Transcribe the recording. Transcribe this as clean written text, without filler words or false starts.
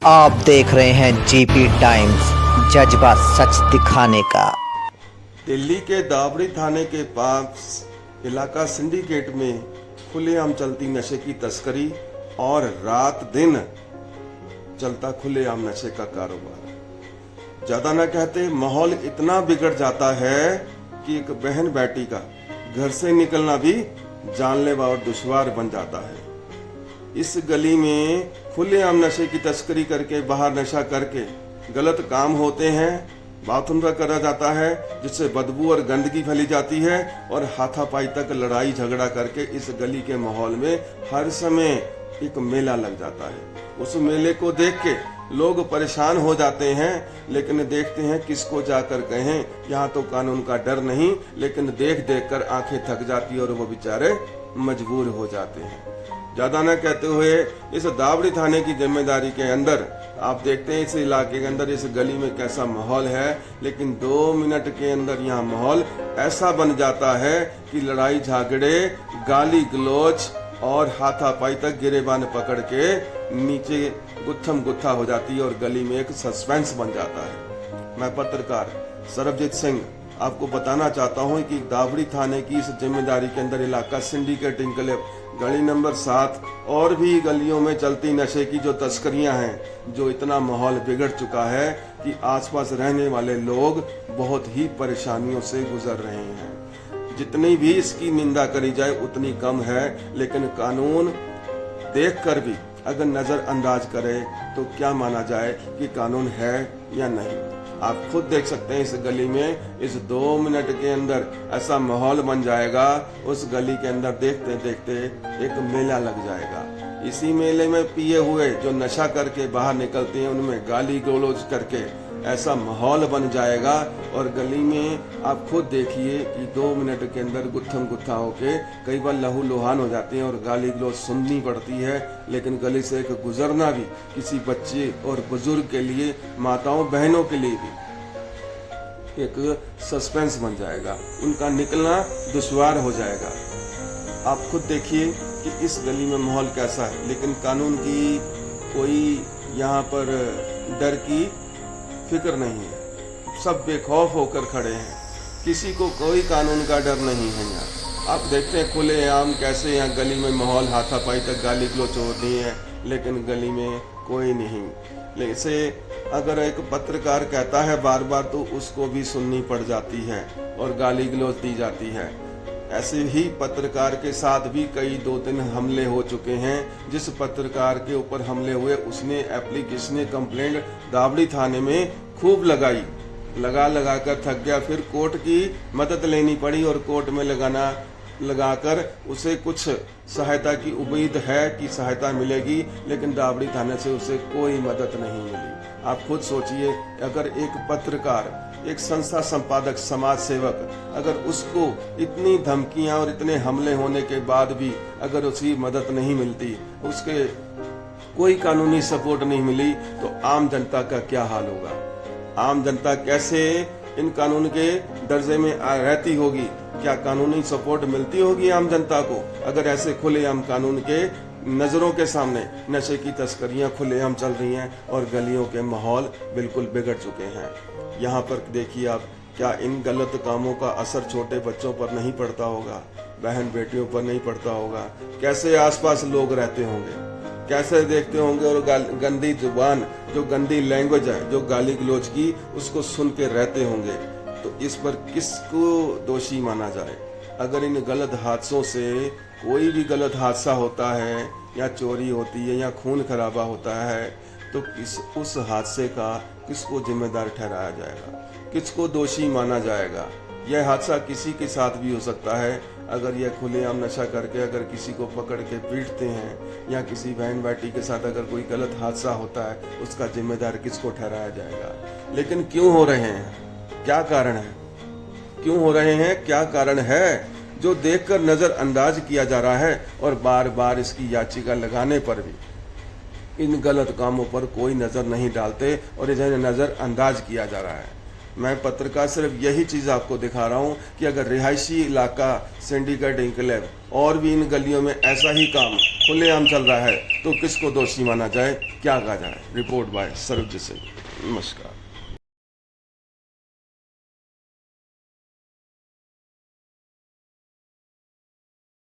आप देख रहे हैं जीपी टाइम्स, जज्बा सच दिखाने का। दिल्ली के दावड़ी थाने के पास इलाका सिंडिकेट में खुलेआम चलती नशे की तस्करी और रात दिन चलता खुलेआम नशे का कारोबार। ज्यादा न कहते माहौल इतना बिगड़ जाता है कि एक बहन बेटी का घर से निकलना भी जानलेवा और दुश्वार बन जाता है। इस गली में खुलेआम नशे की तस्करी करके बाहर नशा करके गलत काम होते हैं, बाथरूम का करा जाता है जिससे बदबू और गंदगी फैली जाती है और हाथापाई तक लड़ाई झगड़ा करके इस गली के माहौल में हर समय एक मेला लग जाता है। उस मेले को देख के लोग परेशान हो जाते हैं, लेकिन देखते हैं किसको जाकर कहें। यहाँ तो कानून का डर नहीं, लेकिन देख देख कर आंखें थक जाती और वो बेचारे मजबूर हो जाते हैं। ज्यादा न कहते हुए इस दावड़ी थाने की जिम्मेदारी के अंदर आप देखते हैं इस इलाके के अंदर इस गली में कैसा माहौल है, लेकिन 2 मिनट के अंदर यहाँ माहौल ऐसा बन जाता है कि लड़ाई झगड़े, गाली गलौज और हाथापाई तक गिरेबान पकड़ के नीचे गुत्थम गुत्था हो जाती है और गली में एक सस्पेंस बन जाता है। मैं पत्रकार सरबजीत सिंह आपको बताना चाहता हूं कि दावड़ी थाने की इस जिम्मेदारी के अंदर इलाका सिंडिकेट इनकलेव गली नंबर 7 और भी गलियों में चलती नशे की जो तस्करियां हैं, जो इतना माहौल बिगड़ चुका है कि आसपास रहने वाले लोग बहुत ही परेशानियों से गुजर रहे हैं। जितनी भी इसकी निंदा करी जाए उतनी कम है, लेकिन कानून देखकर भी अगर नजरअंदाज करे तो क्या माना जाए कि कानून है या नहीं। आप खुद देख सकते हैं इस गली में इस 2 मिनट के अंदर ऐसा माहौल बन जाएगा, उस गली के अंदर देखते देखते एक मेला लग जाएगा। इसी मेले में पिए हुए जो नशा करके बाहर निकलते हैं उनमें गाली गलौज करके ऐसा माहौल बन जाएगा और गली में आप खुद देखिए कि 2 मिनट के अंदर गुत्थम गुत्था होके कई बार लहू लुहान हो जाते हैं और गाली गलौज सुननी पड़ती है। लेकिन गली से एक गुजरना भी किसी बच्चे और बुजुर्ग के लिए, माताओं बहनों के लिए भी एक सस्पेंस बन जाएगा, उनका निकलना दुश्वार हो जाएगा। आप खुद देखिए कि इस गली में माहौल कैसा है, लेकिन कानून की कोई यहाँ पर डर की फिक्र नहीं है। सब बेखौफ होकर खड़े हैं, किसी को कोई कानून का डर नहीं है। यहाँ आप देखते हैं खुलेआम कैसे यहाँ गली में माहौल हाथापाई तक गाली गलौज होती है, लेकिन गली में कोई नहीं। ऐसे अगर एक पत्रकार कहता है बार बार तो उसको भी सुननी पड़ जाती है और गाली गलौज दी जाती है। ऐसे ही पत्रकार के साथ भी कई 2-3 हमले हो चुके हैं। जिस पत्रकार के ऊपर हमले हुए उसने एप्लीकेशन कंप्लेंट दावड़ी थाने में खूब लगा कर थक गया, फिर कोर्ट की मदद लेनी पड़ी और कोर्ट में लगाकर उसे कुछ सहायता की उम्मीद है कि सहायता मिलेगी, लेकिन दावड़ी थाने से उसे कोई मदद नहीं मिली। आप खुद सोचिए, अगर एक पत्रकार, एक संस्था संपादक, समाज सेवक, अगर उसको इतनी धमकियां और इतने हमले होने के बाद भी अगर उसकी मदद नहीं मिलती, उसके कोई कानूनी सपोर्ट नहीं मिली, तो आम जनता का क्या हाल होगा? आम जनता कैसे इन कानून के दर्जे में रहती होगी? क्या कानूनी सपोर्ट मिलती होगी आम जनता को अगर ऐसे खुलेआम कानून के नजरों के सामने नशे की तस्करियां खुलेआम चल रही हैं और गलियों के माहौल बिल्कुल बिगड़ चुके हैं? यहाँ पर देखिए आप, क्या इन गलत कामों का असर छोटे बच्चों पर नहीं पड़ता होगा, बहन बेटियों पर नहीं पड़ता होगा? कैसे आसपास लोग रहते होंगे, कैसे देखते होंगे और गंदी जुबान, जो गंदी लैंग्वेज है, जो गाली गलौज की, उसको सुन के रहते होंगे। तो इस पर किसको दोषी माना जाए? अगर इन गलत हादसों से कोई भी गलत हादसा होता है या चोरी होती है या खून खराबा होता है, तो उस हादसे का किसको जिम्मेदार ठहराया जाएगा, किसको दोषी माना जाएगा? यह हादसा किसी के साथ भी हो सकता है। अगर यह खुलेआम नशा करके अगर किसी को पकड़ के पीटते हैं या किसी बहन बेटी के साथ अगर कोई गलत हादसा होता है, उसका जिम्मेदार किसको ठहराया जाएगा? लेकिन क्यों हो रहे हैं? क्या कारण है? क्यों हो रहे हैं? क्या कारण है जो देखकर नजरअंदाज किया जा रहा है और बार बार इसकी याचिका लगाने पर भी इन गलत कामों पर कोई नजर नहीं डालते और इन्हें नजरअंदाज किया जा रहा है? मैं पत्रकार सिर्फ यही चीज़ आपको दिखा रहा हूँ कि अगर रिहायशी इलाका सिंडिकेट इंक्लेव और भी इन गलियों में ऐसा ही काम खुलेआम चल रहा है तो किसको दोषी माना जाए, क्या कहा जाए। Report by Sarvjit Singh. नमस्कार।